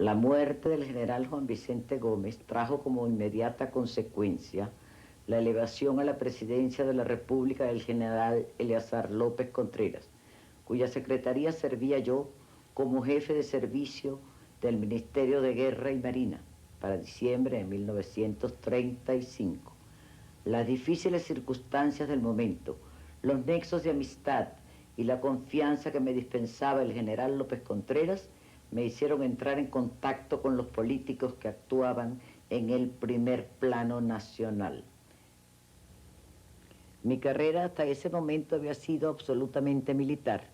La muerte del general Juan Vicente Gómez trajo como inmediata consecuencia la elevación a la presidencia de la República del general Eleazar López Contreras, cuya secretaría servía yo como jefe de servicio del Ministerio de Guerra y Marina para diciembre de 1935. Las difíciles circunstancias del momento, los nexos de amistad y la confianza que me dispensaba el general López Contreras me hicieron entrar en contacto con los políticos que actuaban en el primer plano nacional. Mi carrera hasta ese momento había sido absolutamente militar.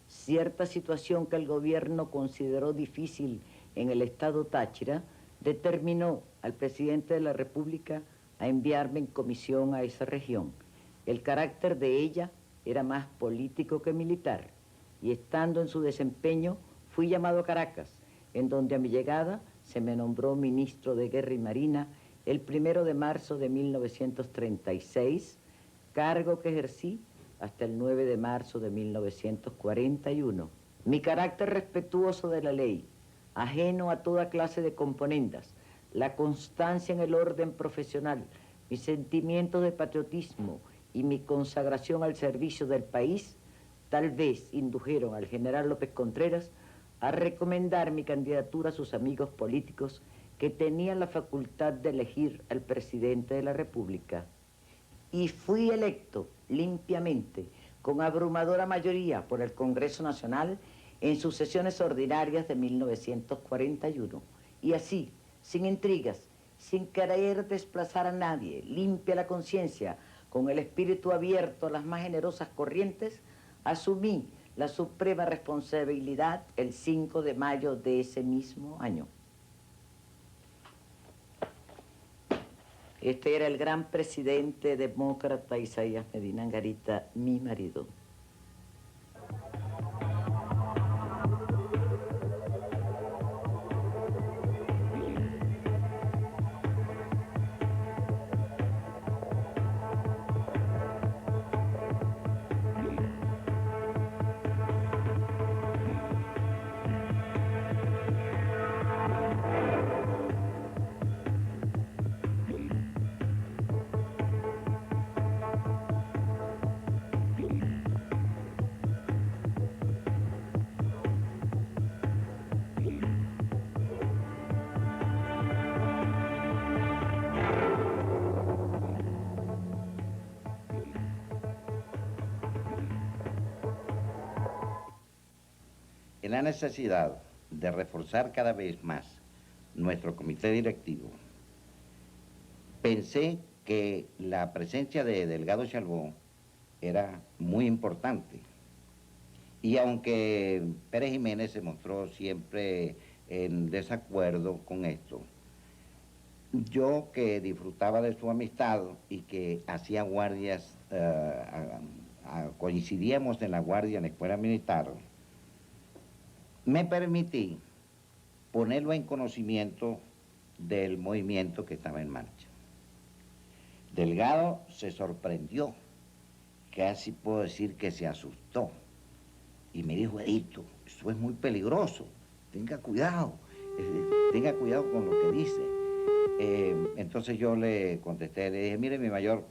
Cierta situación que el gobierno consideró difícil en el estado Táchira determinó al presidente de la República a enviarme en comisión a esa región. El carácter de ella era más político que militar, y estando en su desempeño fui llamado a Caracas, en donde a mi llegada se me nombró ministro de Guerra y Marina el 1 de marzo de 1936, cargo que ejercí hasta el 9 de marzo de 1941. Mi carácter respetuoso de la ley, ajeno a toda clase de componendas, la constancia en el orden profesional, mi sentimiento de patriotismo y mi consagración al servicio del país, tal vez indujeron al general López Contreras a recomendar mi candidatura a sus amigos políticos que tenían la facultad de elegir al presidente de la República. Y fui electo limpiamente, con abrumadora mayoría por el Congreso Nacional en sus sesiones ordinarias de 1941. Y así, sin intrigas, sin querer desplazar a nadie, limpia la conciencia, con el espíritu abierto a las más generosas corrientes, asumí la suprema responsabilidad el 5 de mayo de ese mismo año. Este era el gran presidente demócrata Isaías Medina Angarita, mi marido. En la necesidad de reforzar cada vez más nuestro comité directivo, pensé que la presencia de Delgado Chalbó era muy importante. Y aunque Pérez Jiménez se mostró siempre en desacuerdo con esto, yo que disfrutaba de su amistad y que hacía guardias, coincidíamos en la guardia en la escuela militar, me permití ponerlo en conocimiento del movimiento que estaba en marcha. Delgado se sorprendió, casi puedo decir que se asustó, y me dijo: Edito, eso es muy peligroso, tenga cuidado con lo que dice. Entonces yo le contesté, le dije: mire, mi mayor,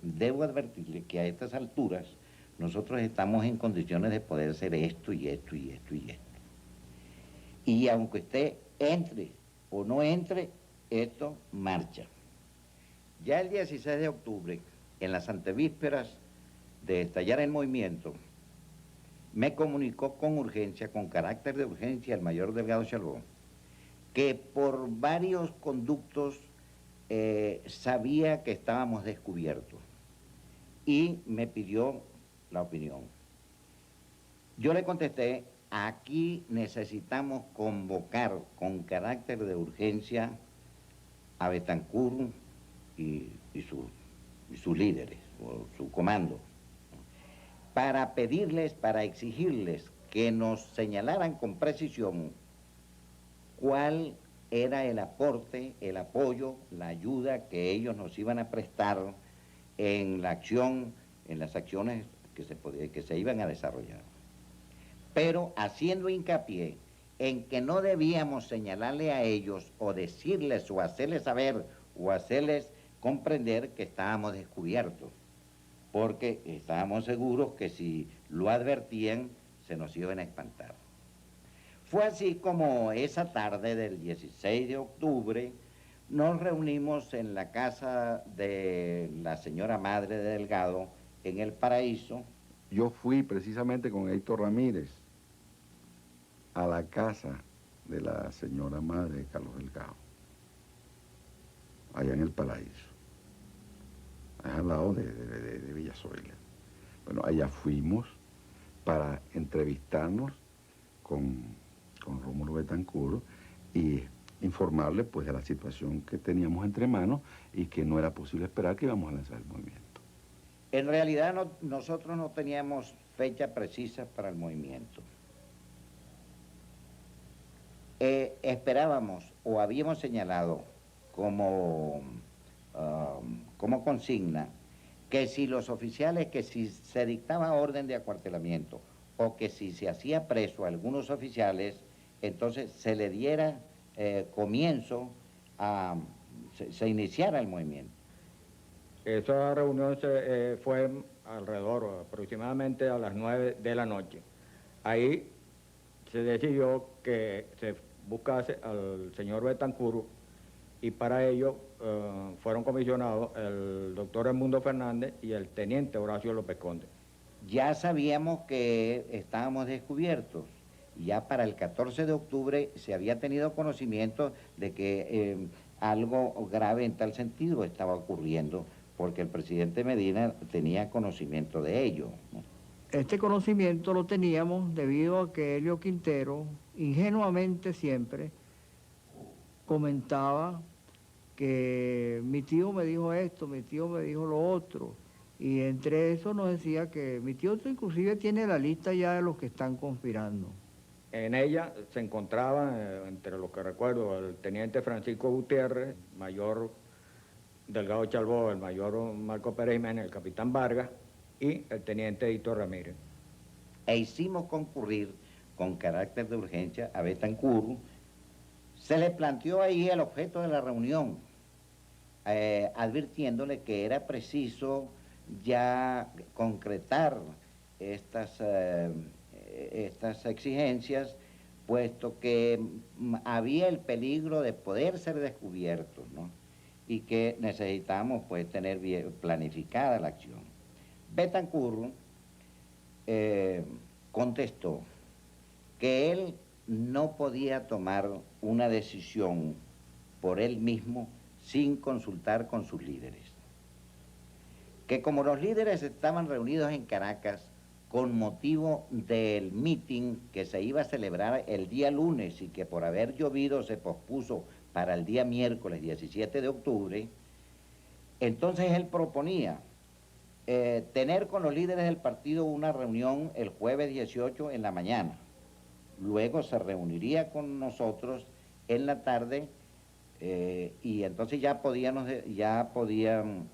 debo advertirle que a estas alturas nosotros estamos en condiciones de poder hacer esto y esto y esto y esto. Y aunque usted entre o no entre, esto marcha. Ya el 16 de octubre, en las antevísperas de estallar el movimiento, me comunicó con urgencia, con carácter de urgencia, el mayor Delgado Chalbó, que por varios conductos sabía que estábamos descubiertos y me pidió la opinión. Yo le contesté: aquí necesitamos convocar con carácter de urgencia a Betancourt y sus líderes, o su comando, para pedirles, para exigirles que nos señalaran con precisión cuál era el aporte, el apoyo, la ayuda que ellos nos iban a prestar en la acción, en las acciones que se iban a desarrollar. Pero haciendo hincapié en que no debíamos señalarle a ellos o decirles o hacerles saber o hacerles comprender que estábamos descubiertos, porque estábamos seguros que si lo advertían se nos iban a espantar. Fue así como esa tarde del 16 de octubre nos reunimos en la casa de la señora madre de Delgado en El Paraíso. Yo fui precisamente con Héctor Ramírez a la casa de la señora madre de Carlos Delgado, allá en El Paraíso, allá al lado de Villa Zoila. Bueno, allá fuimos para entrevistarnos con Rómulo Betancourt y informarle pues de la situación que teníamos entre manos y que no era posible esperar que íbamos a lanzar el movimiento. En realidad nosotros no teníamos fecha precisa para el movimiento. Esperábamos o habíamos señalado como consigna que si los oficiales, que si se dictaba orden de acuartelamiento o que si se hacía preso a algunos oficiales, entonces se le diera comienzo se iniciara el movimiento. Esa reunión fue alrededor, aproximadamente a las 9 de la noche. Ahí se decidió que se buscase al señor Betancourt y para ello fueron comisionados el doctor Edmundo Fernández y el teniente Horacio López Conde. Ya sabíamos que estábamos descubiertos. Ya para el 14 de octubre se había tenido conocimiento de que algo grave en tal sentido estaba ocurriendo, porque el presidente Medina tenía conocimiento de ello, ¿no? Este conocimiento lo teníamos debido a que Helio Quintero, ingenuamente siempre, comentaba que mi tío me dijo esto, mi tío me dijo lo otro, y entre eso nos decía que mi tío inclusive tiene la lista ya de los que están conspirando. En ella se encontraban, entre los que recuerdo, el teniente Francisco Gutiérrez, mayor Delgado Chalbó, el mayor Marco Pérez Jiménez, el capitán Vargas y el teniente Héctor Ramírez. E hicimos concurrir con carácter de urgencia a Betancourt. Se le planteó ahí el objeto de la reunión, advirtiéndole que era preciso ya concretar estas exigencias, puesto que había el peligro de poder ser descubiertos, ¿no? Y que necesitamos pues tener bien planificada la acción. Betancourt contestó que él no podía tomar una decisión por él mismo sin consultar con sus líderes. Que como los líderes estaban reunidos en Caracas con motivo del meeting que se iba a celebrar el día lunes y que por haber llovido se pospuso para el día miércoles 17 de octubre, entonces él proponía tener con los líderes del partido una reunión el jueves 18 en la mañana. Luego se reuniría con nosotros en la tarde y entonces ya podían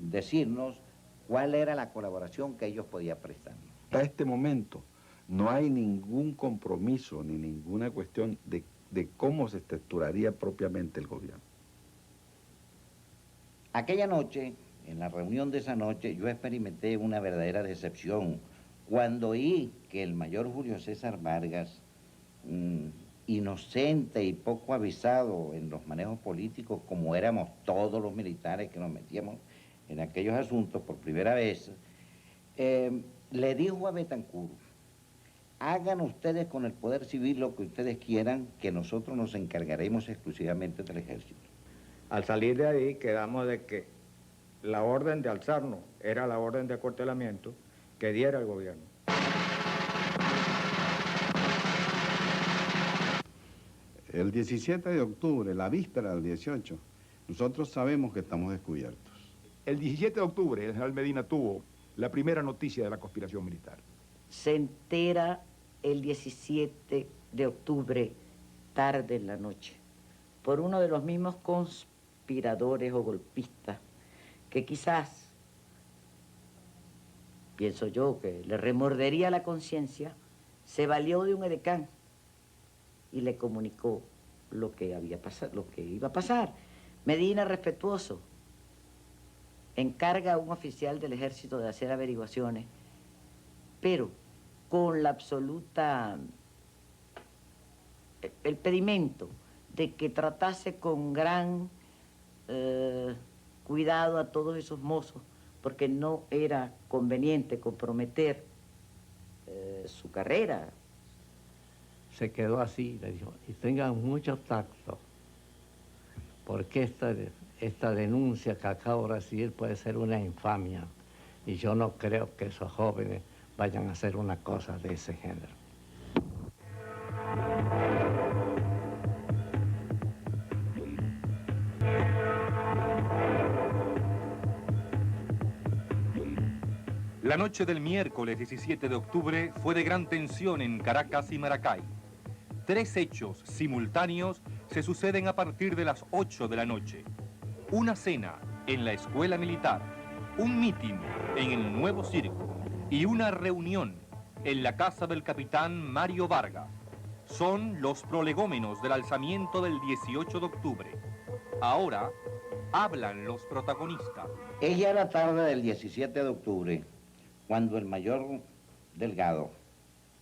decirnos cuál era la colaboración que ellos podían prestarnos. Hasta este momento no hay ningún compromiso ni ninguna cuestión de cómo se estructuraría propiamente el gobierno. Aquella noche, en la reunión de esa noche, yo experimenté una verdadera decepción cuando oí que el mayor Julio César Vargas, inocente y poco avisado en los manejos políticos, como éramos todos los militares que nos metíamos en aquellos asuntos por primera vez, le dijo a Betancourt: hagan ustedes con el poder civil lo que ustedes quieran, que nosotros nos encargaremos exclusivamente del ejército. Al salir de ahí quedamos de que la orden de alzarnos era la orden de acuartelamiento que diera el gobierno. El 17 de octubre, la víspera del 18, nosotros sabemos que estamos descubiertos. El 17 de octubre, el general Medina tuvo la primera noticia de la conspiración militar. Se entera el 17 de octubre, tarde en la noche, por uno de los mismos conspiradores o golpistas que quizás, pienso yo, que le remordería la conciencia, se valió de un edecán y le comunicó lo que lo que iba a pasar. Medina, respetuoso, encarga a un oficial del ejército de hacer averiguaciones, pero con la absoluta el pedimento de que tratase con gran cuidado a todos esos mozos, porque no era conveniente comprometer su carrera. Se quedó así, le dijo, y tengan mucho tacto, porque esta denuncia que acabo de recibir puede ser una infamia, y yo no creo que esos jóvenes vayan a hacer una cosa de ese género. La noche del miércoles 17 de octubre fue de gran tensión en Caracas y Maracay. 3 hechos simultáneos se suceden a partir de las 8 de la noche. Una cena en la escuela militar, un mitin en el Nuevo Circo y una reunión en la casa del capitán Mario Vargas. Son los prolegómenos del alzamiento del 18 de octubre. Ahora hablan los protagonistas. Es ya la tarde del 17 de octubre, cuando el mayor Delgado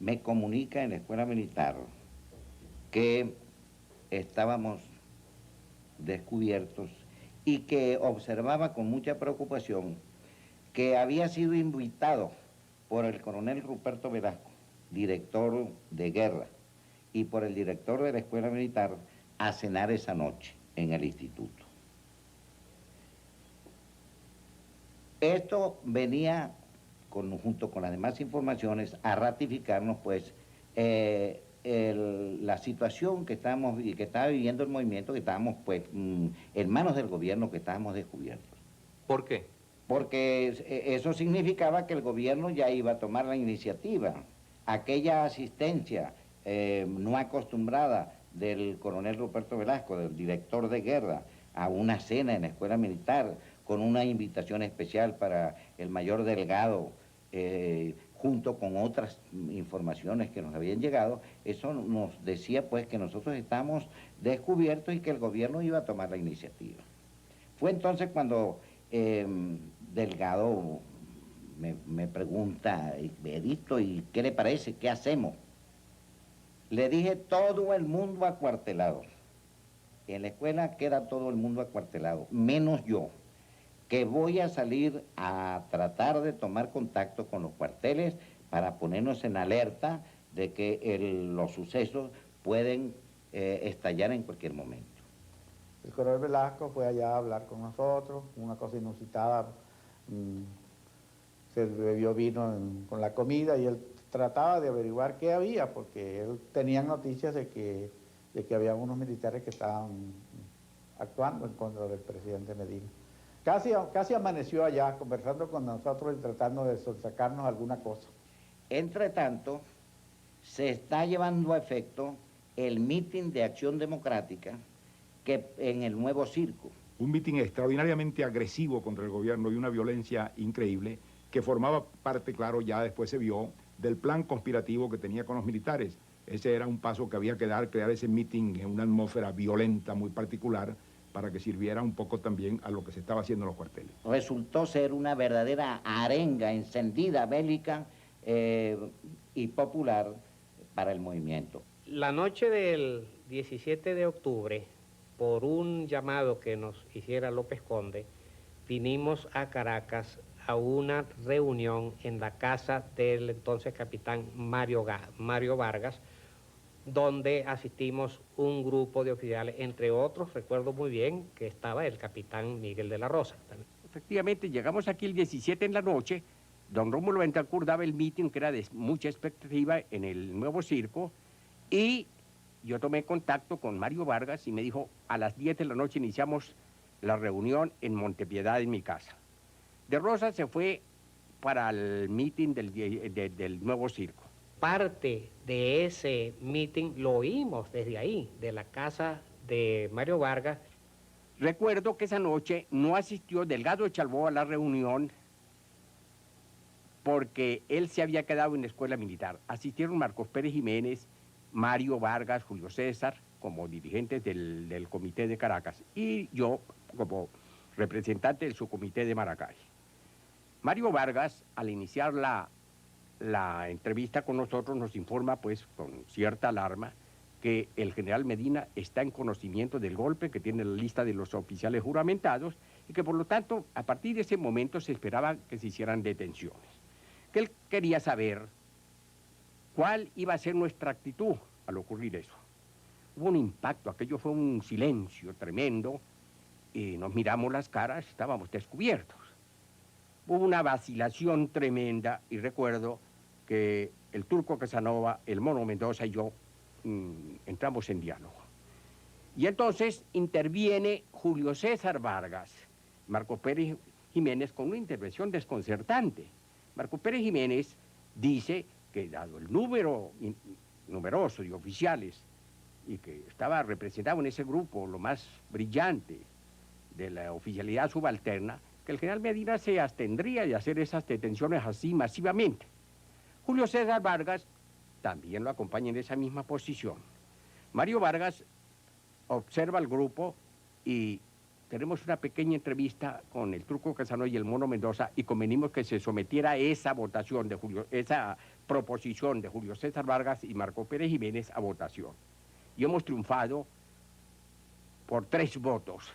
me comunica en la escuela militar que estábamos descubiertos y que observaba con mucha preocupación que había sido invitado por el coronel Ruperto Velasco, director de guerra, y por el director de la escuela militar a cenar esa noche en el instituto. Esto venía junto con las demás informaciones a ratificarnos pues la situación que estaba viviendo el movimiento, que estábamos pues en manos del gobierno, que estábamos descubiertos. ¿Por qué? Porque eso significaba que el gobierno ya iba a tomar la iniciativa. Aquella asistencia no acostumbrada del coronel Ruperto Velasco, del director de guerra, a una cena en la escuela militar, con una invitación especial para el mayor Delgado, junto con otras informaciones que nos habían llegado, eso nos decía pues que nosotros estamos descubiertos y que el gobierno iba a tomar la iniciativa. Fue entonces cuando Delgado me pregunta, Edito, ¿y qué le parece? ¿Qué hacemos? Le dije, todo el mundo acuartelado. En la escuela queda todo el mundo acuartelado, menos yo, que voy a salir a tratar de tomar contacto con los cuarteles para ponernos en alerta de que los sucesos pueden estallar en cualquier momento. El coronel Velasco fue allá a hablar con nosotros, una cosa inusitada, se bebió vino con la comida y él trataba de averiguar qué había, porque él tenía noticias de que había unos militares que estaban actuando en contra del presidente Medina. Casi amaneció allá conversando con nosotros y tratando de sacarnos alguna cosa. Entre tanto, se está llevando a efecto el mitin de Acción Democrática que en el Nuevo Circo. Un mitin extraordinariamente agresivo contra el gobierno y una violencia increíble que formaba parte, claro, ya después se vio, del plan conspirativo que tenía con los militares. Ese era un paso que había que dar, crear ese mitin en una atmósfera violenta muy particular para que sirviera un poco también a lo que se estaba haciendo en los cuarteles. Resultó ser una verdadera arenga encendida, bélica y popular para el movimiento. La noche del 17 de octubre, por un llamado que nos hiciera López Conde, vinimos a Caracas a una reunión en la casa del entonces capitán Mario Vargas, donde asistimos un grupo de oficiales, entre otros, recuerdo muy bien que estaba el capitán Miguel de la Rosa. Efectivamente, llegamos aquí el 17 en la noche, don Rómulo Betancourt daba el mitin, que era de mucha expectativa, en el Nuevo Circo, y yo tomé contacto con Mario Vargas y me dijo, a las 10 de la noche iniciamos la reunión en Montepiedad, en mi casa. De Rosa se fue para el mitin del Nuevo Circo. Parte de ese meeting lo oímos desde ahí, de la casa de Mario Vargas. Recuerdo que esa noche no asistió Delgado Chalbó a la reunión porque él se había quedado en la escuela militar. Asistieron Marcos Pérez Jiménez Mario Vargas, Julio César, como dirigentes del comité de Caracas, y yo como representante del subcomité de Maracay. Mario Vargas, al iniciar la entrevista con nosotros, nos informa, pues, con cierta alarma, que el general Medina está en conocimiento del golpe, que tiene la lista de los oficiales juramentados, y que por lo tanto, a partir de ese momento se esperaba que se hicieran detenciones. Que él quería saber cuál iba a ser nuestra actitud al ocurrir eso. Hubo un impacto, aquello fue un silencio tremendo, y nos miramos las caras, estábamos descubiertos. Hubo una vacilación tremenda, y recuerdo que el Turco Casanova, el Mono Mendoza y yo entramos en diálogo. Y entonces interviene Julio César Vargas, Marco Pérez Jiménez, con una intervención desconcertante. Marco Pérez Jiménez dice que, dado el número numeroso de oficiales y que estaba representado en ese grupo lo más brillante de la oficialidad subalterna, que el general Medina se abstendría de hacer esas detenciones así masivamente. Julio César Vargas también lo acompaña en esa misma posición. Mario Vargas observa al grupo y tenemos una pequeña entrevista con el Turco Casanova y el Mono Mendoza y convenimos que se sometiera a esa votación de esa proposición de Julio César Vargas y Marco Pérez Jiménez a votación. Y hemos triunfado por 3 votos.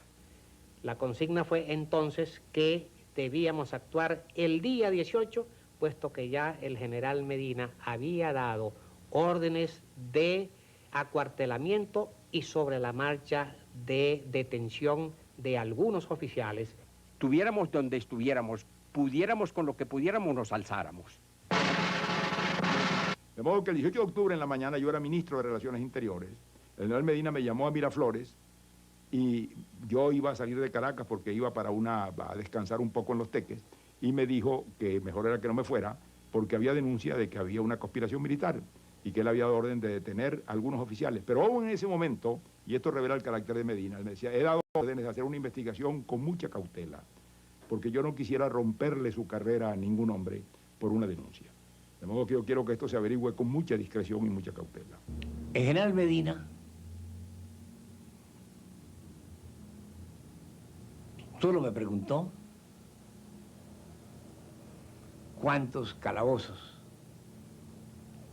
La consigna fue entonces que debíamos actuar el día 18, puesto que ya el general Medina había dado órdenes de acuartelamiento y sobre la marcha de detención de algunos oficiales. Estuviéramos donde estuviéramos, pudiéramos con lo que pudiéramos, nos alzáramos. De modo que el 18 de octubre en la mañana yo era ministro de Relaciones Interiores. El general Medina me llamó a Miraflores y yo iba a salir de Caracas porque iba a descansar un poco en Los Teques y me dijo que mejor era que no me fuera porque había denuncia de que había una conspiración militar y que él había dado orden de detener a algunos oficiales. Pero aún en ese momento, y esto revela el carácter de Medina, él me decía, he dado órdenes de hacer una investigación con mucha cautela, porque yo no quisiera romperle su carrera a ningún hombre por una denuncia. De modo que yo quiero que esto se averigüe con mucha discreción y mucha cautela. El general Medina solo me preguntó cuántos calabozos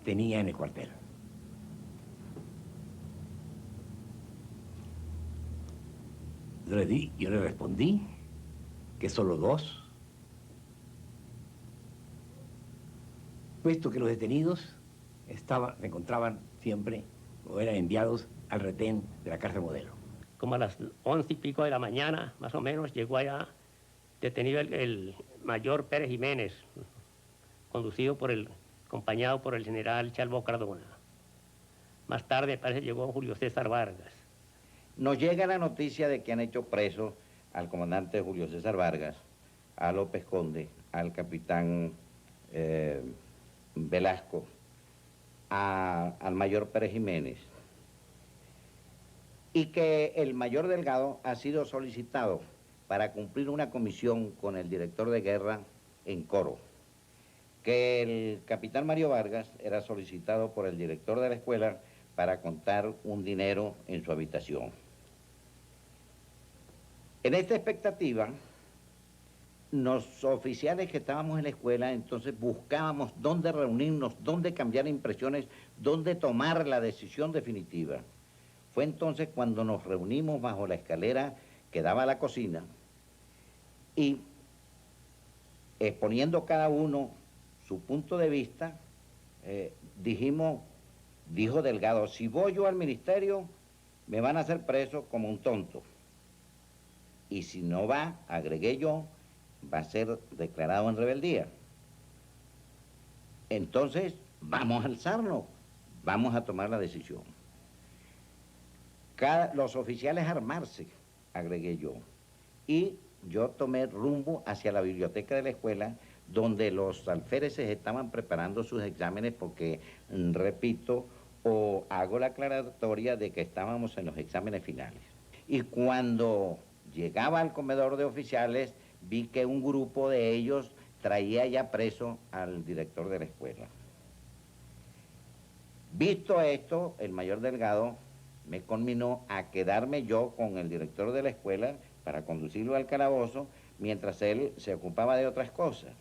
tenía en el cuartel. Yo le respondí que solo 2, puesto que los detenidos se encontraban siempre o eran enviados al retén de la cárcel Modelo. Como a las 11 y pico de la mañana, más o menos, llegó allá detenido el mayor Pérez Jiménez, acompañado por el general Chalbo Cardona. Más tarde, parece, llegó Julio César Vargas. Nos llega la noticia de que han hecho preso al comandante Julio César Vargas, a López Conde, al capitán Velasco, al mayor Pérez Jiménez, y que el mayor Delgado ha sido solicitado para cumplir una comisión con el director de guerra en Coro, que el capitán Mario Vargas era solicitado por el director de la escuela para contar un dinero en su habitación. En esta expectativa, los oficiales que estábamos en la escuela, entonces buscábamos dónde reunirnos, dónde cambiar impresiones, dónde tomar la decisión definitiva. Fue entonces cuando nos reunimos bajo la escalera que daba a la cocina y exponiendo cada uno su punto de vista, dijo Delgado, si voy yo al ministerio, me van a hacer preso como un tonto. Y si no va, agregué yo, va a ser declarado en rebeldía. Entonces, vamos a alzarnos, vamos a tomar la decisión. Los oficiales armarse, agregué yo. Y yo tomé rumbo hacia la biblioteca de la escuela, donde los alféreces estaban preparando sus exámenes, porque, repito, o hago la aclaratoria de que estábamos en los exámenes finales. Y cuando llegaba al comedor de oficiales, vi que un grupo de ellos traía ya preso al director de la escuela. Visto esto, el mayor Delgado me conminó a quedarme yo con el director de la escuela para conducirlo al calabozo mientras él se ocupaba de otras cosas.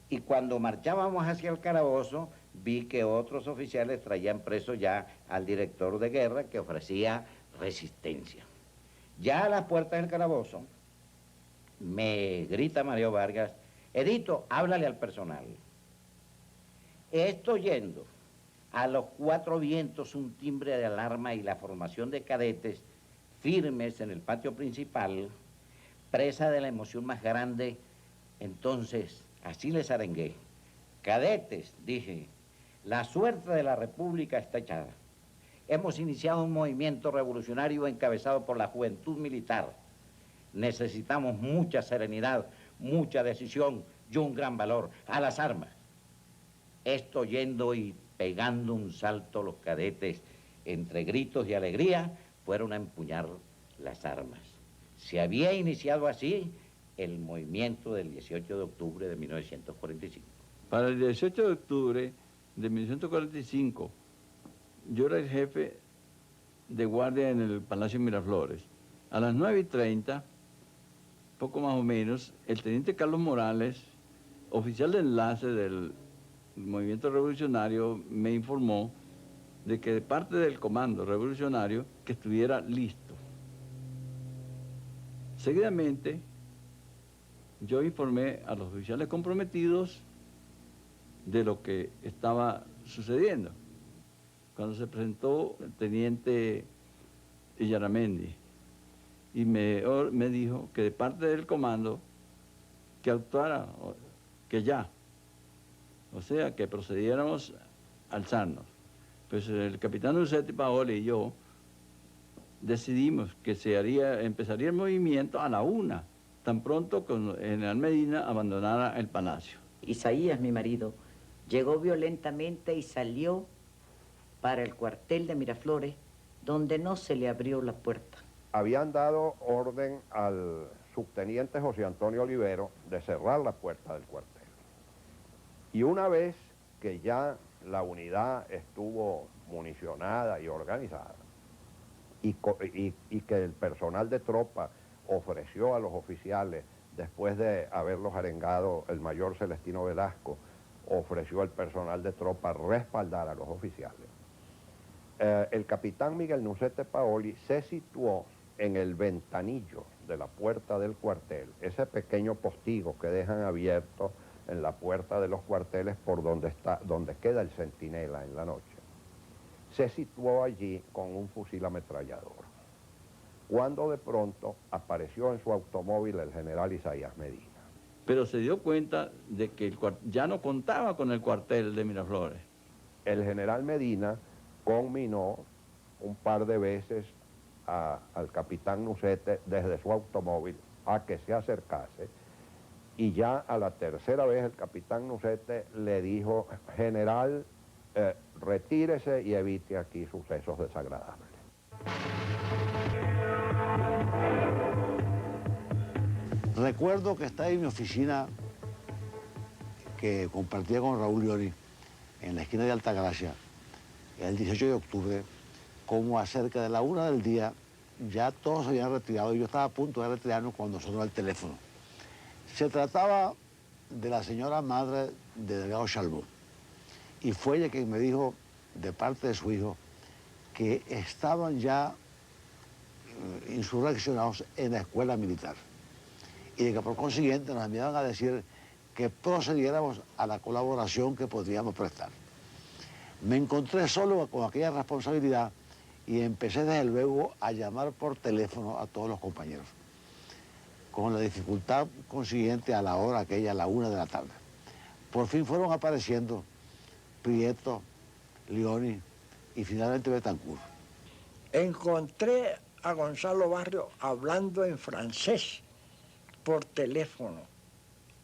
Y cuando marchábamos hacia el calabozo, vi que otros oficiales traían preso ya al director de guerra que ofrecía resistencia. Ya a las puertas del calabozo, me grita Mario Vargas: Edito, háblale al personal. Estoy yendo a los cuatro vientos un timbre de alarma y la formación de cadetes firmes en el patio principal, presa de la emoción más grande. Entonces, así les arengué: cadetes, dije, la suerte de la República está echada. Hemos iniciado un movimiento revolucionario encabezado por la juventud militar. Necesitamos mucha serenidad, mucha decisión y un gran valor. A las armas. Estoy yendo y pegando un salto los cadetes, entre gritos y alegría, fueron a empuñar las armas. Se había iniciado así el movimiento del 18 de octubre de 1945. Para el 18 de octubre de 1945, yo era el jefe de guardia en el Palacio Miraflores. A las 9:30, poco más o menos, el teniente Carlos Morales, oficial de enlace del movimiento revolucionario, me informó de que de parte del comando revolucionario que estuviera listo. Seguidamente, yo informé a los oficiales comprometidos de lo que estaba sucediendo. Cuando se presentó el teniente Illaramendi y me dijo que de parte del comando que actuara, que ya, o sea, que procediéramos a alzarnos. Pues el capitán Nucetti Paoli y yo decidimos que empezaría el movimiento a la 1, tan pronto como el general Medina abandonara el palacio. Isaías, mi marido, llegó violentamente y salió para el cuartel de Miraflores, donde no se le abrió la puerta. Habían dado orden al subteniente José Antonio Olivero de cerrar la puerta del cuartel. Y una vez que ya la unidad estuvo municionada y organizada, y que el personal de tropa ofreció a los oficiales, después de haberlos arengado el mayor Celestino Velasco, ofreció al personal de tropa respaldar a los oficiales. El capitán Miguel Nucetti Paoli se situó en el ventanillo de la puerta del cuartel, ese pequeño postigo que dejan abierto en la puerta de los cuarteles por donde queda el centinela en la noche. Se situó allí con un fusil ametrallador, cuando de pronto apareció en su automóvil el general Isaías Medina. Pero se dio cuenta de que ya no contaba con el cuartel de Miraflores. El general Medina conminó un par de veces al capitán Nucetti desde su automóvil a que se acercase, y ya a la tercera vez el capitán Nucetti le dijo: general, retírese y evite aquí sucesos desagradables. Recuerdo que estaba en mi oficina, que compartía con Raúl Lioni, en la esquina de Altagracia, el 18 de octubre, como a cerca de la 1 del día, ya todos se habían retirado y yo estaba a punto de retirarnos cuando sonó el teléfono. Se trataba de la señora madre de Delgado Chalbaud, y fue ella quien me dijo, de parte de su hijo, que estaban ya insurreccionados en la escuela militar, y de que por consiguiente nos enviaban a decir que procediéramos a la colaboración que podríamos prestar. Me encontré solo con aquella responsabilidad y empecé desde luego a llamar por teléfono a todos los compañeros, con la dificultad consiguiente a la hora aquella, a la 1 de la tarde. Por fin fueron apareciendo Prieto, Lioni y finalmente Betancourt. Encontré a Gonzalo Barrio hablando en francés por teléfono.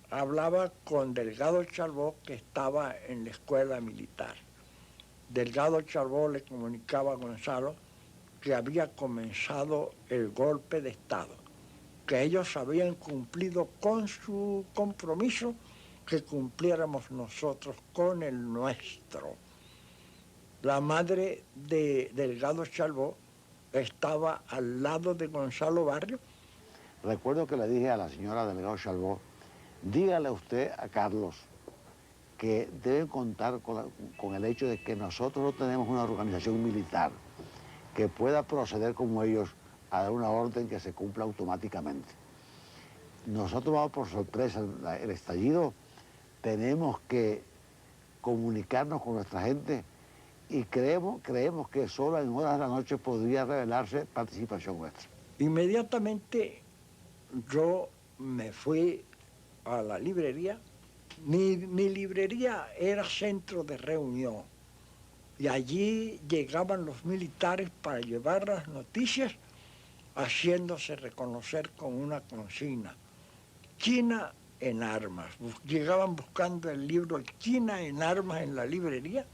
Hablaba con Delgado Chalbaud, que estaba en la escuela militar. Delgado Chalbaud le comunicaba a Gonzalo que había comenzado el golpe de Estado, que ellos habían cumplido con su compromiso, que cumpliéramos nosotros con el nuestro. La madre de Delgado Chalbaud estaba al lado de Gonzalo Barrios. Recuerdo que le dije a la señora Delgado Chalbaud, dígale usted a Carlos que deben contar con el hecho de que nosotros no tenemos una organización militar que pueda proceder como ellos a dar una orden que se cumpla automáticamente. Nosotros vamos por sorpresa, el estallido, tenemos que comunicarnos con nuestra gente y creemos que solo en horas de la noche podría revelarse participación nuestra. Inmediatamente yo me fui a la librería. Mi librería era centro de reunión y allí llegaban los militares para llevar las noticias, haciéndose reconocer con una consigna: China en armas. Llegaban buscando el libro China en armas en la librería.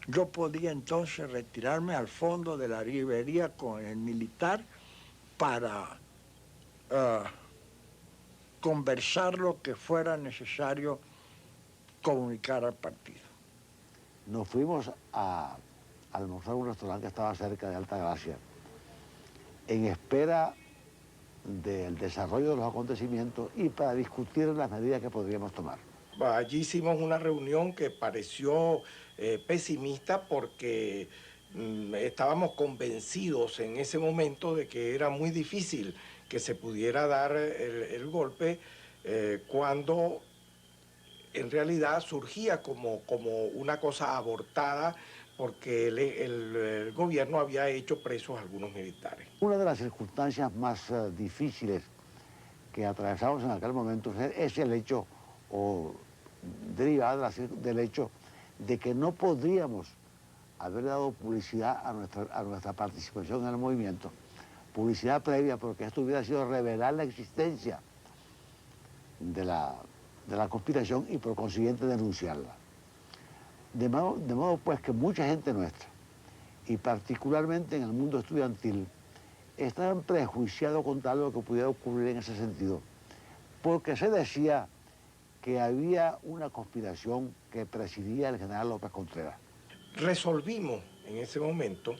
Yo podía entonces retirarme al fondo de la librería con el militar para conversar lo que fuera necesario comunicar al partido. Nos fuimos a almorzar a un restaurante que estaba cerca de Altagracia, en espera del desarrollo de los acontecimientos y para discutir las medidas que podríamos tomar. Allí hicimos una reunión que pareció pesimista porque estábamos convencidos en ese momento de que era muy difícil que se pudiera dar el golpe cuando en realidad surgía como una cosa abortada porque el gobierno había hecho presos a algunos militares. Una de las circunstancias más difíciles que atravesamos en aquel momento es el hecho, o derivada del hecho, de que no podríamos haber dado publicidad a nuestra participación en el movimiento, publicidad previa, porque esto hubiera sido revelar la existencia de la conspiración y por consiguiente denunciarla. De modo pues que mucha gente nuestra, y particularmente en el mundo estudiantil, estaban prejuiciados contra lo que pudiera ocurrir en ese sentido, porque se decía que había una conspiración que presidía el general López Contreras. Resolvimos en ese momento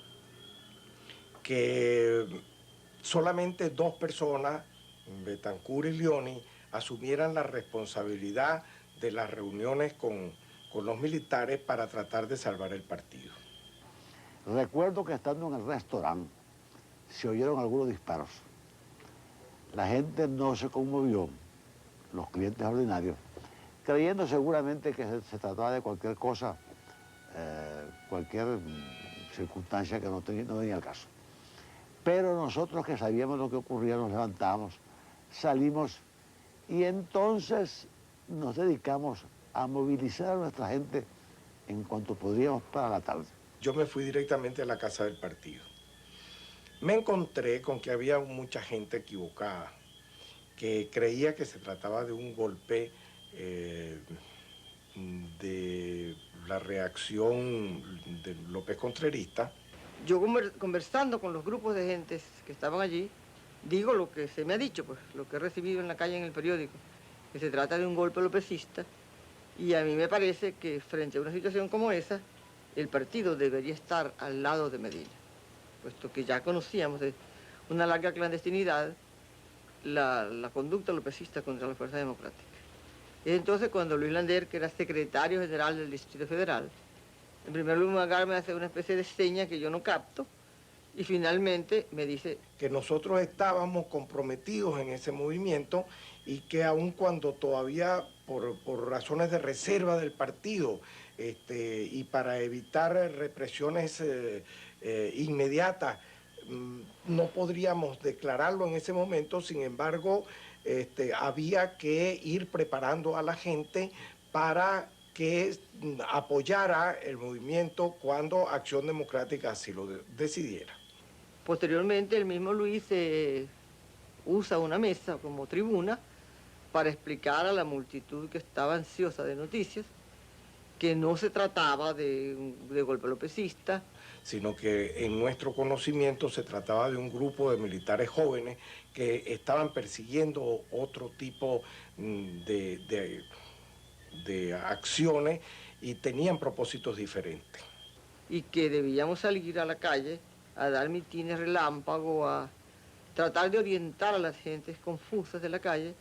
que solamente dos personas, Betancur y Leoni, asumieran la responsabilidad de las reuniones con los militares para tratar de salvar el partido. Recuerdo que estando en el restaurante se oyeron algunos disparos. La gente no se conmovió, los clientes ordinarios, creyendo seguramente que se trataba de cualquier cosa, cualquier circunstancia que no venía al caso. Pero nosotros que sabíamos lo que ocurría nos levantamos, salimos y entonces nos dedicamos a movilizar a nuestra gente en cuanto podríamos para la tarde. Yo me fui directamente a la casa del partido. Me encontré con que había mucha gente equivocada, que creía que se trataba de un golpe de la reacción de López Contrerista. Yo conversando con los grupos de gentes que estaban allí, digo lo que se me ha dicho, pues lo que he recibido en la calle en el periódico, que se trata de un golpe lopecista, y a mí me parece que frente a una situación como esa, el partido debería estar al lado de Medina, puesto que ya conocíamos de una larga clandestinidad la conducta lopecista contra la Fuerza Democrática. Y entonces cuando Luis Lander, que era secretario general del Distrito Federal, en primer lugar me hace una especie de seña que yo no capto, y finalmente me dice que nosotros estábamos comprometidos en ese movimiento y que aun cuando todavía por razones de reserva del partido y para evitar represiones inmediatas, no podríamos declararlo en ese momento, sin embargo, había que ir preparando a la gente para que apoyara el movimiento cuando Acción Democrática así lo decidiera. Posteriormente, el mismo Luis usa una mesa como tribuna para explicar a la multitud que estaba ansiosa de noticias que no se trataba de golpe lopecista, sino que en nuestro conocimiento se trataba de un grupo de militares jóvenes que estaban persiguiendo otro tipo de acciones y tenían propósitos diferentes. y que debíamos salir a la calle a dar mitines relámpago, a tratar de orientar a las gentes confusas de la calle,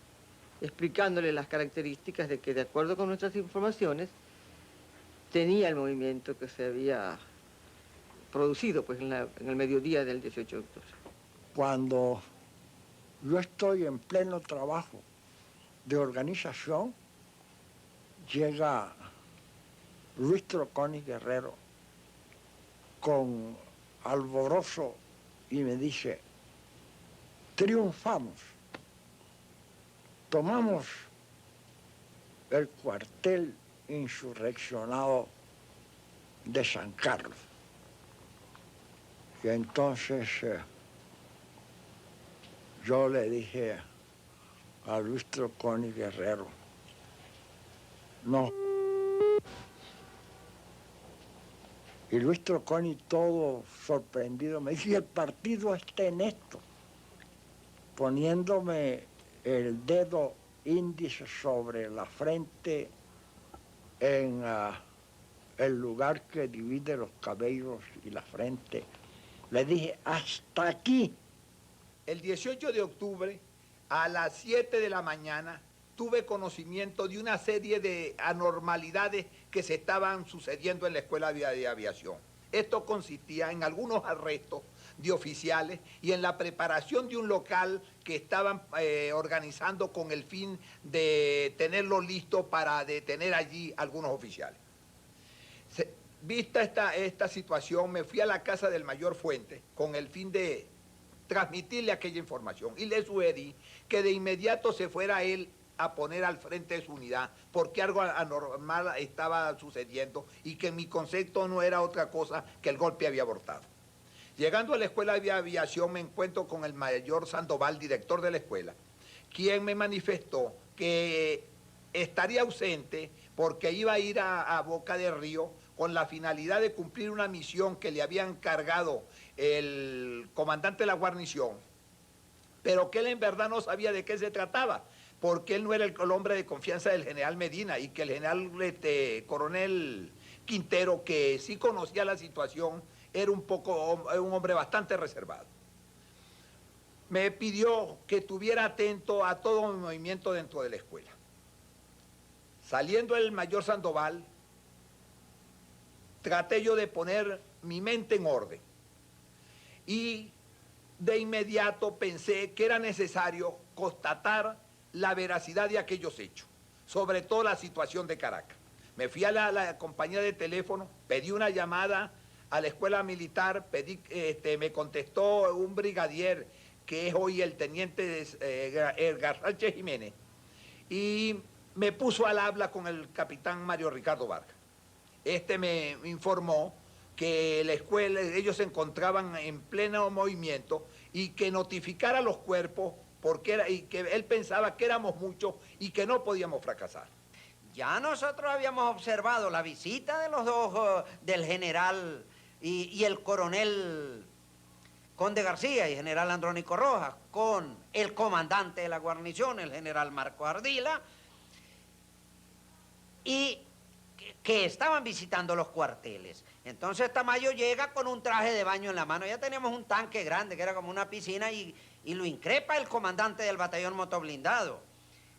explicándoles las características de que, de acuerdo con nuestras informaciones, tenía el movimiento que se había producido pues, en el mediodía del 18 de octubre. Cuando yo estoy en pleno trabajo de organización, llega Luis Troconi Guerrero con alborozo y me dice: triunfamos, tomamos el cuartel insurreccionado de San Carlos. Y entonces yo le dije a Luis Troconi Guerrero: no. Y Luis Troconi, todo sorprendido, me dice: el partido está en esto, poniéndome el dedo índice sobre la frente en el lugar que divide los cabellos y la frente. Le dije: hasta aquí. El 18 de octubre, a las 7 de la mañana, tuve conocimiento de una serie de anormalidades que se estaban sucediendo en la Escuela de Aviación. Esto consistía en algunos arrestos de oficiales y en la preparación de un local que estaban organizando con el fin de tenerlo listo para detener allí algunos oficiales. Vista esta situación, me fui a la casa del mayor Fuentes con el fin de transmitirle aquella información y le sugerí que de inmediato se fuera él a poner al frente de su unidad, porque algo anormal estaba sucediendo y que mi concepto no era otra cosa que el golpe había abortado. Llegando a la Escuela de Aviación me encuentro con el mayor Sandoval, director de la escuela, quien me manifestó que estaría ausente porque iba a ir a Boca de Río con la finalidad de cumplir una misión que le había encargado el comandante de la guarnición, pero que él en verdad no sabía de qué se trataba, porque él no era el hombre de confianza del general Medina y que el general coronel Quintero, que sí conocía la situación, era un hombre bastante reservado. Me pidió que estuviera atento a todo mi movimiento dentro de la escuela. Saliendo el mayor Sandoval, traté yo de poner mi mente en orden y de inmediato pensé que era necesario constatar la veracidad de aquellos hechos, sobre todo la situación de Caracas. Me fui a la compañía de teléfono, pedí una llamada a la escuela militar, me contestó un brigadier que es hoy el teniente Garrache Jiménez, y me puso al habla con el capitán Mario Ricardo Vargas. Me informó que la escuela, ellos se encontraban en pleno movimiento y que notificara a los cuerpos y que él pensaba que éramos muchos y que no podíamos fracasar. Ya nosotros habíamos observado la visita de los dos, del general y el coronel Conde García y general Andrónico Rojas, con el comandante de la guarnición, el general Marco Ardila, y que estaban visitando los cuarteles. Entonces Tamayo llega con un traje de baño en la mano. Ya teníamos un tanque grande que era como una piscina y lo increpa el comandante del batallón motoblindado,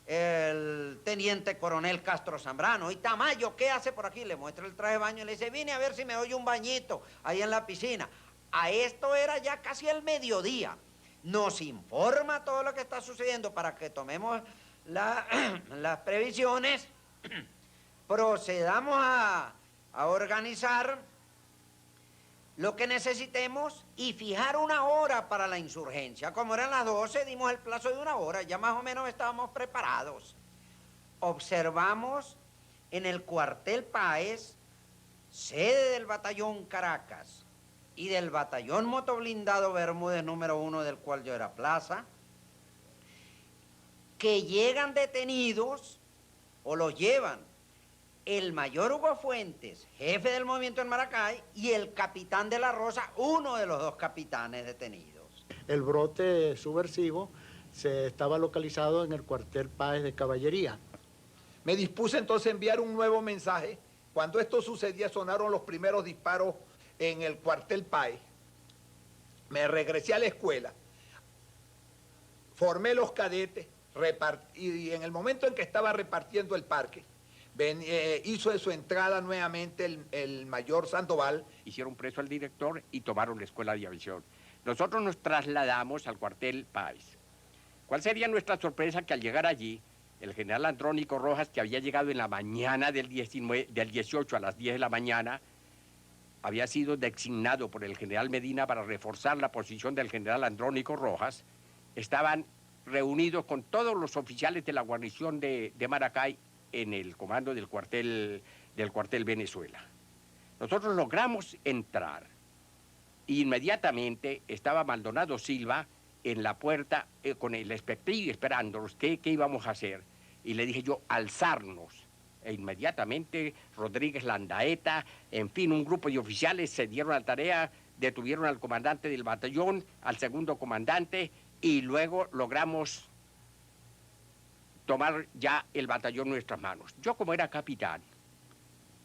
el teniente coronel Castro Zambrano. Y Tamayo, ¿qué hace por aquí? Le muestra el traje de baño y le dice: vine a ver si me doy un bañito ahí en la piscina. A esto era ya casi el mediodía. Nos informa todo lo que está sucediendo para que tomemos las previsiones, procedamos a organizar lo que necesitemos y fijar una hora para la insurgencia. Como eran las 12, dimos el plazo de una hora, ya más o menos estábamos preparados. Observamos en el cuartel Páez, sede del batallón Caracas y del batallón motoblindado Bermúdez número 1, del cual yo era plaza, que llegan detenidos o los llevan el mayor Hugo Fuentes, jefe del movimiento en Maracay, y el capitán de la Rosa, uno de los dos capitanes detenidos. El brote subversivo se estaba localizado en el cuartel Páez de Caballería. Me dispuse entonces a enviar un nuevo mensaje. Cuando esto sucedía sonaron los primeros disparos en el cuartel Páez, me regresé a la escuela, formé los cadetes, y en el momento en que estaba repartiendo el parque, hizo de su entrada nuevamente el mayor Sandoval. Hicieron preso al director y tomaron la escuela de aviación. Nosotros nos trasladamos al cuartel Páez. ¿Cuál sería nuestra sorpresa? Que al llegar allí, el general Andrónico Rojas, que había llegado en la mañana del 18 a las 10 de la mañana, había sido designado por el general Medina para reforzar la posición del general Andrónico Rojas, estaban reunidos con todos los oficiales de la guarnición de Maracay en el comando del cuartel Venezuela. Nosotros logramos entrar. Inmediatamente estaba Maldonado Silva en la puerta con el expectativo esperándonos qué íbamos a hacer. Y le dije yo, alzarnos. E inmediatamente Rodríguez Landaeta, en fin, un grupo de oficiales se dieron a la tarea, detuvieron al comandante del batallón, al segundo comandante, y luego logramos tomar ya el batallón en nuestras manos. Yo, como era capitán,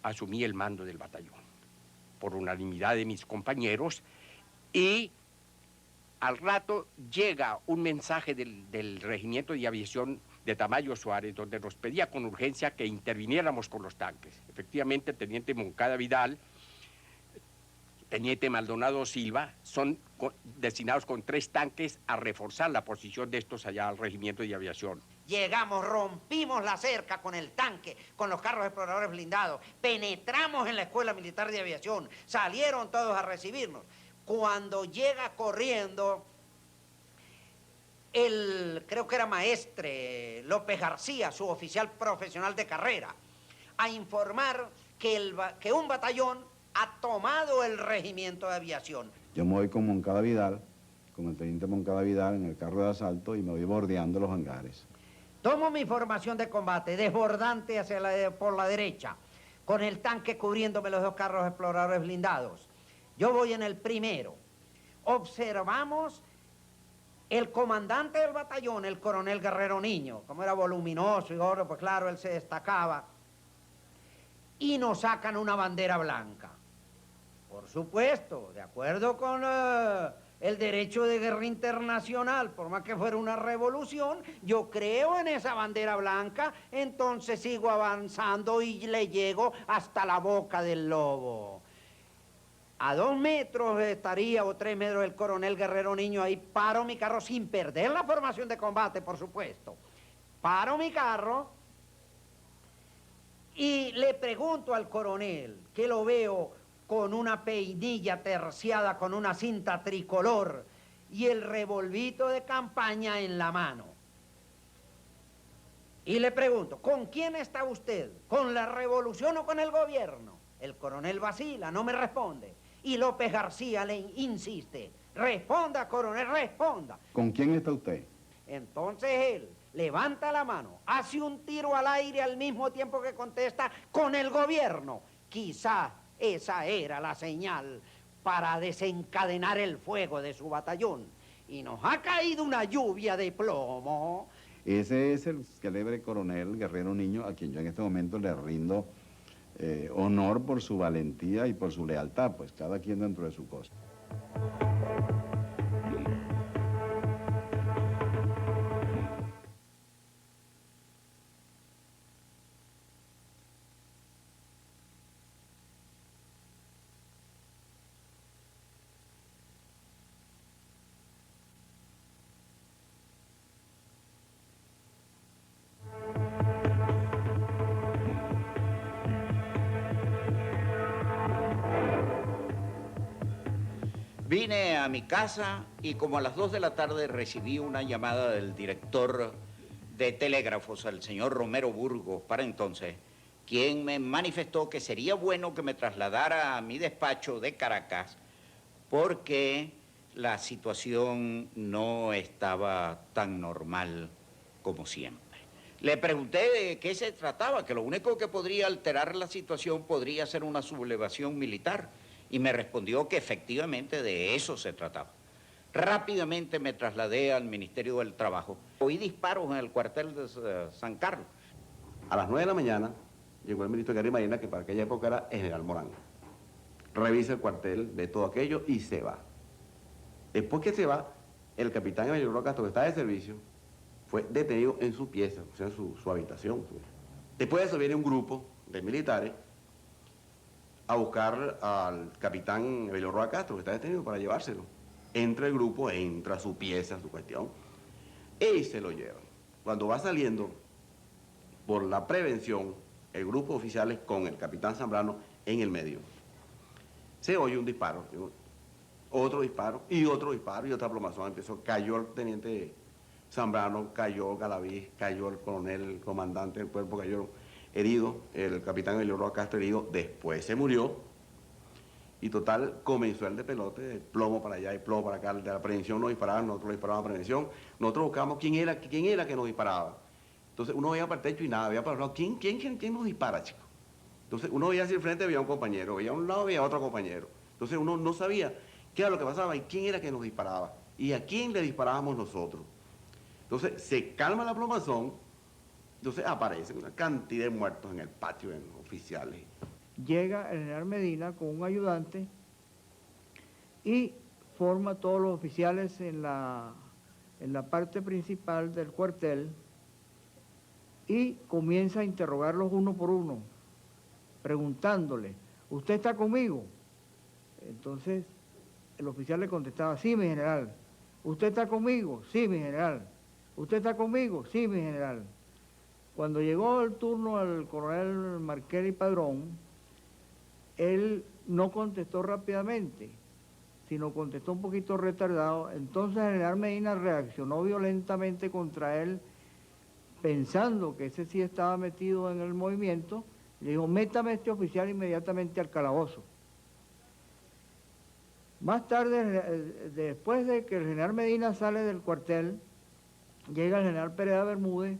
asumí el mando del batallón por unanimidad de mis compañeros, y al rato llega un mensaje del Regimiento de Aviación de Tamayo Suárez, donde nos pedía con urgencia que interviniéramos con los tanques. Efectivamente, el teniente Moncada Vidal, teniente Maldonado Silva, son destinados con 3 tanques a reforzar la posición de estos allá al Regimiento de Aviación. Llegamos, rompimos la cerca con el tanque, con los carros exploradores blindados, penetramos en la Escuela Militar de Aviación, salieron todos a recibirnos. Cuando llega corriendo creo que era maestre López García, su oficial profesional de carrera, a informar que un batallón ha tomado el Regimiento de Aviación. Yo me voy con Moncada Vidal, con el teniente Moncada Vidal en el carro de asalto y me voy bordeando los hangares. Tomo mi formación de combate, desbordante por la derecha, con el tanque cubriéndome los 2 carros exploradores blindados. Yo voy en el primero. Observamos el comandante del batallón, el coronel Guerrero Niño, como era voluminoso y gordo, pues claro, él se destacaba, y nos sacan una bandera blanca. Por supuesto, de acuerdo con el derecho de guerra internacional, por más que fuera una revolución, yo creo en esa bandera blanca, entonces sigo avanzando y le llego hasta la boca del lobo. A 2 metros estaría, o 3 metros, el coronel Guerrero Niño. Ahí paro mi carro sin perder la formación de combate, por supuesto. Paro mi carro y le pregunto al coronel, que lo veo con una peinilla terciada, con una cinta tricolor y el revolvito de campaña en la mano. Y le pregunto, ¿con quién está usted? ¿Con la revolución o con el gobierno? El coronel vacila, no me responde. Y López García le insiste, responda, coronel, responda. ¿Con quién está usted? Entonces él levanta la mano, hace un tiro al aire al mismo tiempo que contesta, con el gobierno. Quizás esa era la señal para desencadenar el fuego de su batallón. Y nos ha caído una lluvia de plomo. Ese es el célebre coronel Guerrero Niño, a quien yo en este momento le rindo honor por su valentía y por su lealtad, pues cada quien dentro de su cosa. Vine a mi casa y como a las 2 de la tarde recibí una llamada del director de telégrafos, el señor Romero Burgos, para entonces, quien me manifestó que sería bueno que me trasladara a mi despacho de Caracas porque la situación no estaba tan normal como siempre. Le pregunté de qué se trataba, que lo único que podría alterar la situación podría ser una sublevación militar. Y me respondió que efectivamente de eso se trataba. Rápidamente me trasladé al Ministerio del Trabajo. Oí disparos en el cuartel de San Carlos. A las 9 de la mañana llegó el ministro de Guerra y Marina, que para aquella época era el general Morán. revisa el cuartel, ve todo aquello y se va. Después que se va, el capitán Emilio Castro, que está de servicio, fue detenido en su pieza, o sea, en su habitación. Después de eso viene un grupo de militares a buscar al capitán Emilio Roa Castro, que está detenido, para llevárselo. Entra el grupo, entra a su pieza, su cuestión, y se lo llevan. Cuando va saliendo, por la prevención, el grupo de oficiales con el capitán Zambrano en el medio, se oye un disparo, otro disparo y otra plomazón. Cayó el teniente Zambrano, cayó Galaví, cayó el coronel, el comandante del cuerpo, cayó herido, el capitán Emilio Roa Castro herido, después se murió. Y total, comenzó el de pelote, de plomo para allá y plomo para acá. De la prevención nos disparaban, nosotros disparábamos a prevención. Nosotros buscábamos quién era que nos disparaba. Entonces uno veía para el techo y nada, veía para el lado. ¿Quién nos dispara, chico? Entonces uno veía hacia el frente, veía un compañero, veía a un lado, veía a otro compañero. Entonces uno no sabía qué era lo que pasaba y quién era que nos disparaba. Y a quién le disparábamos nosotros. Entonces se calma la plomazón, entonces aparecen una cantidad de muertos en el patio, en oficiales. Llega el general Medina con un ayudante y forma a todos los oficiales en la parte principal del cuartel y comienza a interrogarlos uno por uno, preguntándole, ¿usted está conmigo? Entonces el oficial le contestaba, sí, mi general. ¿Usted está conmigo? Sí, mi general. ¿Usted está conmigo? Sí, mi general. Cuando llegó el turno al coronel Marquelli Padrón, él no contestó rápidamente, sino contestó un poquito retardado. Entonces el general Medina reaccionó violentamente contra él, pensando que ese sí estaba metido en el movimiento. Le dijo, métame a este oficial inmediatamente al calabozo. Más tarde, después de que el general Medina sale del cuartel, llega el general Pereda Bermúdez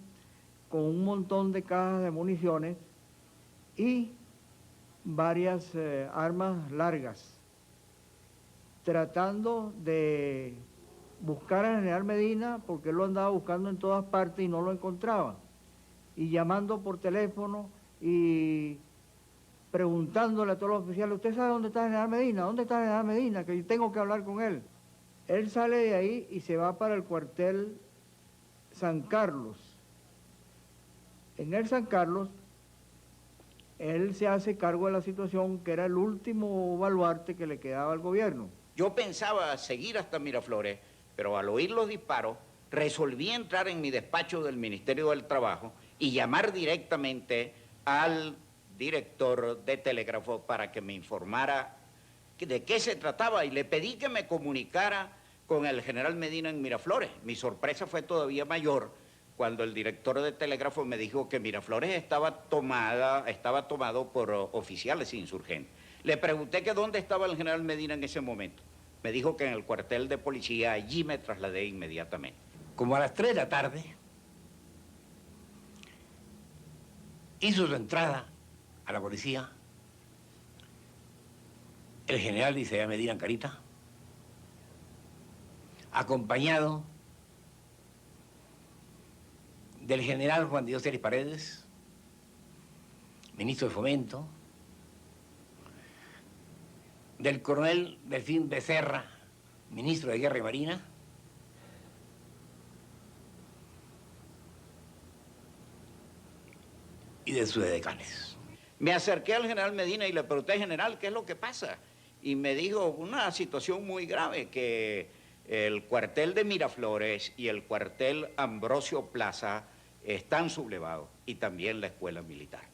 con un montón de cajas de municiones y varias armas largas, tratando de buscar al general Medina, porque él lo andaba buscando en todas partes y no lo encontraba, y llamando por teléfono y preguntándole a todos los oficiales, ¿usted sabe dónde está el general Medina? ¿Dónde está el general Medina? Que yo tengo que hablar con él. Él sale de ahí y se va para el cuartel San Carlos. En el San Carlos, él se hace cargo de la situación, que era el último baluarte que le quedaba al gobierno. Yo pensaba seguir hasta Miraflores, pero al oír los disparos, resolví entrar en mi despacho del Ministerio del Trabajo y llamar directamente al director de telégrafo para que me informara de qué se trataba, y le pedí que me comunicara con el general Medina en Miraflores. Mi sorpresa fue todavía mayor cuando el director de telégrafo me dijo que Miraflores estaba tomado por oficiales insurgentes. Le pregunté que dónde estaba el general Medina en ese momento. Me dijo que en el cuartel de policía. Allí me trasladé inmediatamente. Como a las 3 de la tarde, hizo su entrada a la policía el general Isaías Medina Ancarita, acompañado del general Juan Dios Celis Paredes, ministro de Fomento, del coronel Delfín Becerra, ministro de Guerra y Marina, y de sus decanes. Me acerqué al general Medina y le pregunté, general, ¿qué es lo que pasa? Y me dijo una situación muy grave, que el cuartel de Miraflores y el cuartel Ambrosio Plaza están sublevados, y también la escuela militar.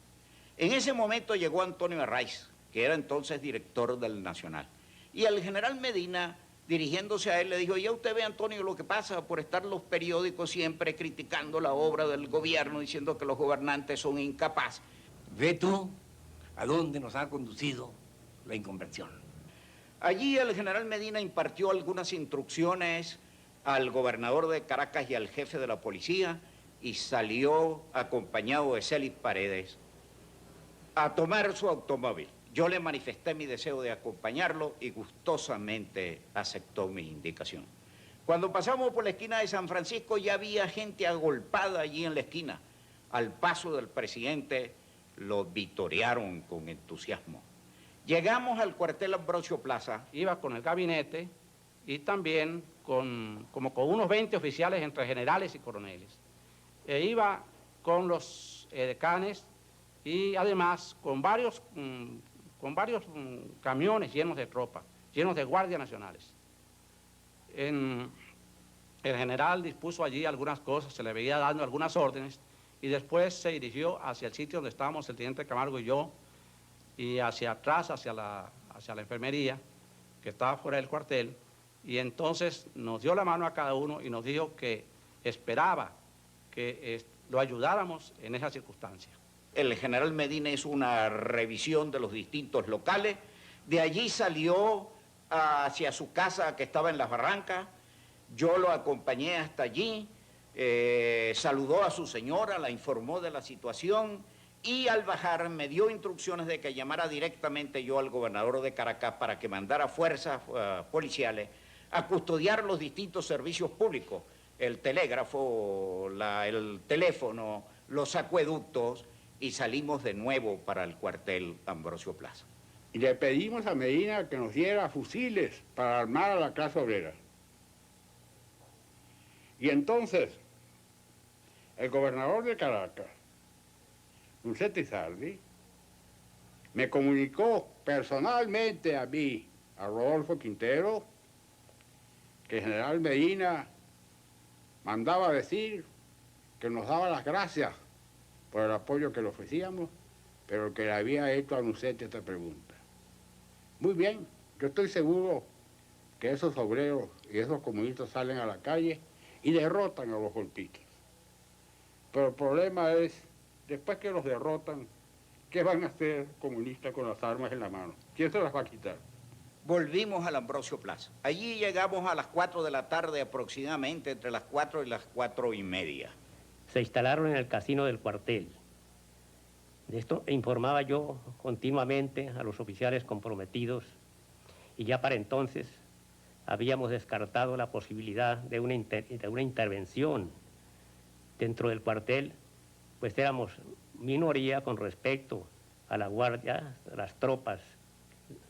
En ese momento llegó Antonio Arraiz, que era entonces director del Nacional, y el general Medina, dirigiéndose a él, le dijo, ya usted ve, Antonio, lo que pasa por estar los periódicos siempre criticando la obra del gobierno, diciendo que los gobernantes son incapaces. Ve tú a dónde nos ha conducido la inconversión. Allí el general Medina impartió algunas instrucciones al gobernador de Caracas y al jefe de la policía, y salió acompañado de Celis Paredes a tomar su automóvil. Yo le manifesté mi deseo de acompañarlo y gustosamente aceptó mi indicación. Cuando pasamos por la esquina de San Francisco ya había gente agolpada allí en la esquina. Al paso del presidente lo vitorearon con entusiasmo. Llegamos al cuartel Ambrosio Plaza. Iba con el gabinete y también como con unos 20 oficiales entre generales y coroneles. E iba con los decanes y además con varios camiones llenos de tropa, llenos de guardias nacionales. El general dispuso allí algunas cosas, se le veía dando algunas órdenes y después se dirigió hacia el sitio donde estábamos el teniente Camargo y yo, y hacia atrás, hacia la enfermería, que estaba fuera del cuartel, y entonces nos dio la mano a cada uno y nos dijo que esperaba que lo ayudáramos en esa circunstancia. El general Medina hizo una revisión de los distintos locales, de allí salió hacia su casa que estaba en Las Barrancas, yo lo acompañé hasta allí, saludó a su señora, la informó de la situación, y al bajar me dio instrucciones de que llamara directamente yo al gobernador de Caracas para que mandara fuerzas policiales a custodiar los distintos servicios públicos, el telégrafo, el teléfono, los acueductos, y salimos de nuevo para el cuartel Ambrosio Plaza. Y le pedimos a Medina que nos diera fusiles para armar a la clase obrera. Y entonces, el gobernador de Caracas, Lucete Sardi, me comunicó personalmente a mí, a Rodolfo Quintero, que el general Medina mandaba decir que nos daba las gracias por el apoyo que le ofrecíamos, pero que le había hecho a Lucete esta pregunta. Muy bien, yo estoy seguro que esos obreros y esos comunistas salen a la calle y derrotan a los golpistas. Pero el problema es, después que los derrotan, ¿qué van a hacer comunistas con las armas en la mano? ¿Quién se las va a quitar? Volvimos al Ambrosio Plaza. Allí llegamos a las 4 de la tarde aproximadamente, entre las 4 y las 4:30. Se instalaron en el casino del cuartel. De esto informaba yo continuamente a los oficiales comprometidos y ya para entonces habíamos descartado la posibilidad de una intervención dentro del cuartel, pues éramos minoría con respecto a la guardia, las tropas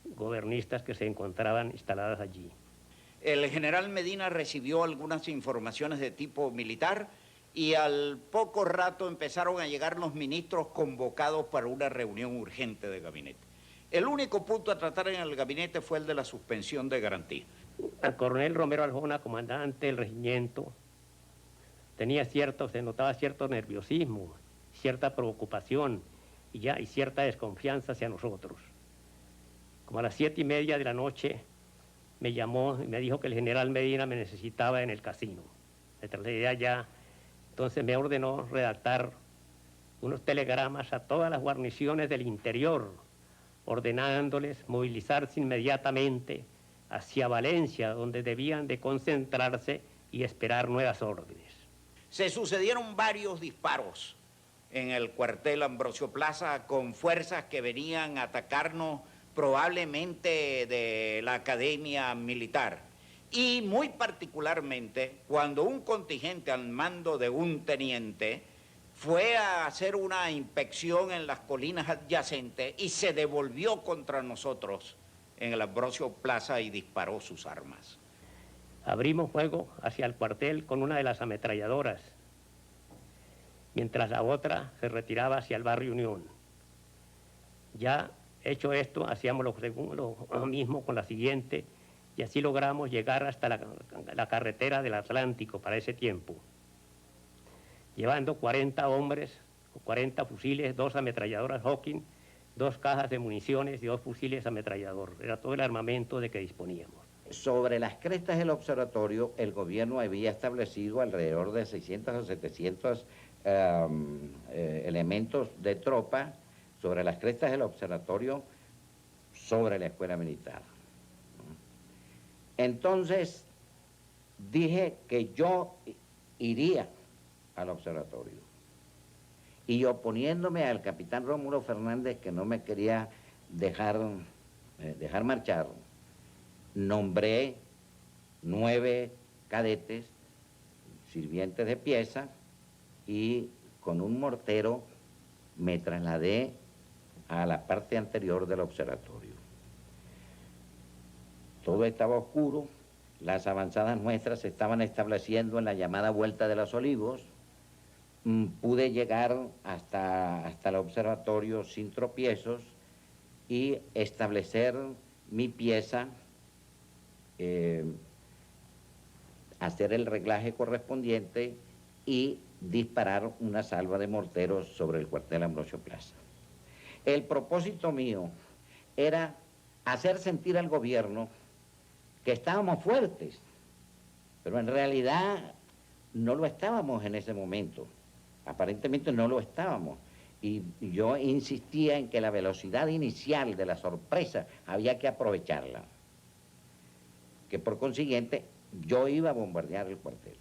gobernistas que se encontraban instaladas allí. El general Medina recibió algunas informaciones de tipo militar y al poco rato empezaron a llegar los ministros convocados para una reunión urgente de gabinete. El único punto a tratar en el gabinete fue el de la suspensión de garantía. El coronel Romero Aljona, comandante del regimiento, se notaba cierto nerviosismo, cierta preocupación y cierta desconfianza hacia nosotros. Como a las 7:30 de la noche me llamó y me dijo que el general Medina me necesitaba en el casino. Me trasladé allá, entonces me ordenó redactar unos telegramas a todas las guarniciones del interior, ordenándoles movilizarse inmediatamente hacia Valencia, donde debían de concentrarse y esperar nuevas órdenes. Se sucedieron varios disparos en el cuartel Ambrosio Plaza con fuerzas que venían a atacarnos probablemente de la academia militar. Y muy particularmente cuando un contingente al mando de un teniente fue a hacer una inspección en las colinas adyacentes y se devolvió contra nosotros en el Ambrosio Plaza y disparó sus armas. Abrimos fuego hacia el cuartel con una de las ametralladoras, mientras la otra se retiraba hacia el barrio Unión. Ya hecho esto, hacíamos lo mismo con la siguiente, y así logramos llegar hasta la carretera del Atlántico para ese tiempo, llevando 40 hombres, 40 fusiles, 2 ametralladoras Hawking, 2 cajas de municiones y 2 fusiles ametrallador. Era todo el armamento de que disponíamos. Sobre las crestas del observatorio, el gobierno había establecido alrededor de 600 o 700 elementos de tropa sobre las crestas del observatorio, sobre la escuela militar. Entonces, dije que yo iría al observatorio. Y oponiéndome al capitán Rómulo Fernández, que no me quería dejar marchar, nombré 9 cadetes, sirvientes de pieza, y con un mortero me trasladé a la parte anterior del observatorio. todo estaba oscuro, las avanzadas nuestras se estaban estableciendo en la llamada Vuelta de los Olivos. Pude llegar hasta el observatorio sin tropiezos y establecer mi pieza, hacer el reglaje correspondiente y disparar una salva de morteros sobre el cuartel Ambrosio Plaza. El propósito mío era hacer sentir al gobierno que estábamos fuertes, pero en realidad no lo estábamos en ese momento. Aparentemente no lo estábamos. Y yo insistía en que la velocidad inicial de la sorpresa había que aprovecharla. Que por consiguiente yo iba a bombardear el cuartel.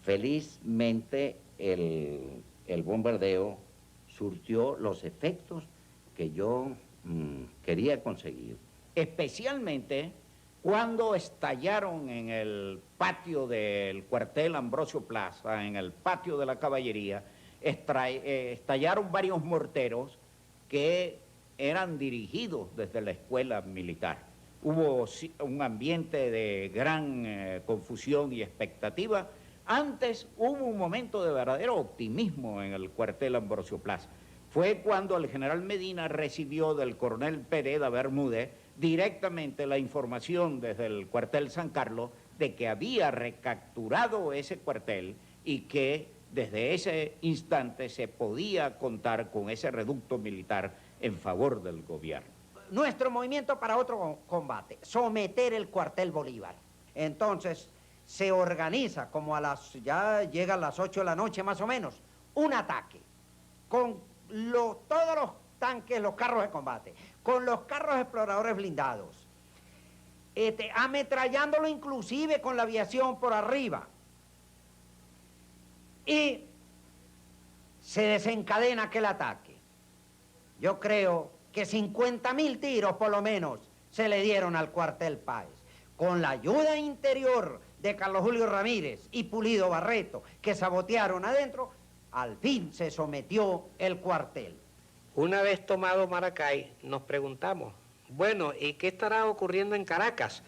Felizmente el bombardeo surtió los efectos que yo quería conseguir. Especialmente cuando estallaron en el patio del cuartel Ambrosio Plaza, en el patio de la caballería, estallaron varios morteros que eran dirigidos desde la escuela militar. Hubo un ambiente de gran confusión y expectativa. Antes hubo un momento de verdadero optimismo en el cuartel Ambrosio Plaza. Fue cuando el general Medina recibió del coronel Pereda Bermúdez directamente la información desde el cuartel San Carlos de que había recapturado ese cuartel y que desde ese instante se podía contar con ese reducto militar en favor del gobierno. Nuestro movimiento para otro combate, someter el cuartel Bolívar. Entonces se organiza como ya llegan las 8 de la noche más o menos, un ataque con todos los tanques, los carros de combate, con los carros exploradores blindados, ametrallándolo inclusive con la aviación por arriba. Y se desencadena aquel ataque. Yo creo que 50.000 tiros por lo menos se le dieron al cuartel Páez. Con la ayuda interior de Carlos Julio Ramírez y Pulido Barreto, que sabotearon adentro, al fin se sometió el cuartel. Una vez tomado Maracay, nos preguntamos, bueno, ¿y qué estará ocurriendo en Caracas?